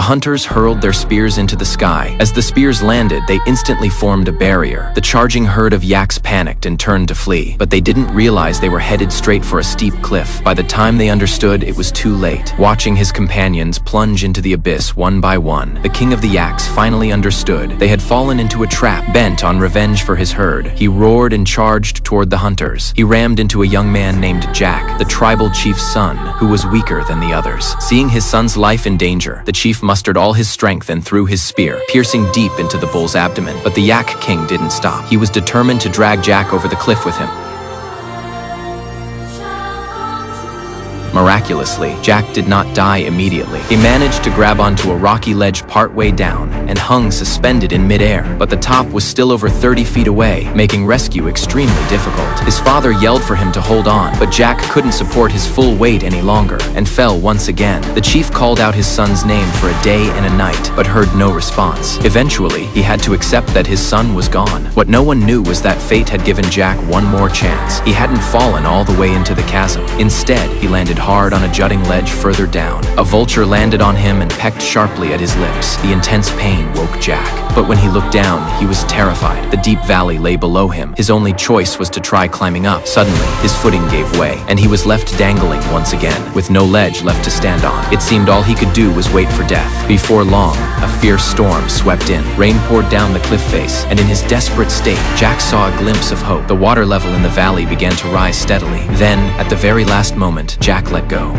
hunters hurled their spears into the sky. As the spears landed, they instantly formed a barrier. The charging herd of yaks panicked and turned to flee, but they didn't realize they were headed straight for a steep cliff. By the time they understood, it was too late. Watching his companions plunge into the abyss one by one, the king of the yaks finally understood. They had fallen into a trap, bent on revenge for his herd. He roared and charged toward the hunters. He rammed into a young man named Jack, the tribal chief's son, who was weaker than the others. Seeing his son's life in danger, the chief mustered all his strength and threw his spear, piercing deep into the bull's abdomen. But the yak king didn't stop. He was determined to drag Jack over the cliff with him. Miraculously, Jack did not die immediately. He managed to grab onto a rocky ledge partway down and hung suspended in midair, but the top was still over 30 feet away, making rescue extremely difficult. His father yelled for him to hold on, but Jack couldn't support his full weight any longer and fell once again. The chief called out his son's name for a day and a night, but heard no response. Eventually, he had to accept that his son was gone. What no one knew was that fate had given Jack one more chance. He hadn't fallen all the way into the chasm. Instead, he landed hard on a jutting ledge further down. A vulture landed on him and pecked sharply at his lips. The intense pain woke Jack. But when he looked down, he was terrified. The deep valley lay below him. His only choice was to try climbing up. Suddenly, his footing gave way, and he was left dangling once again, with no ledge left to stand on. It seemed all he could do was wait for death. Before long, a fierce storm swept in. Rain poured down the cliff face, and in his desperate state, Jack saw a glimpse of hope. The water level in the valley began to rise steadily. Then, at the very last moment, Jack let go.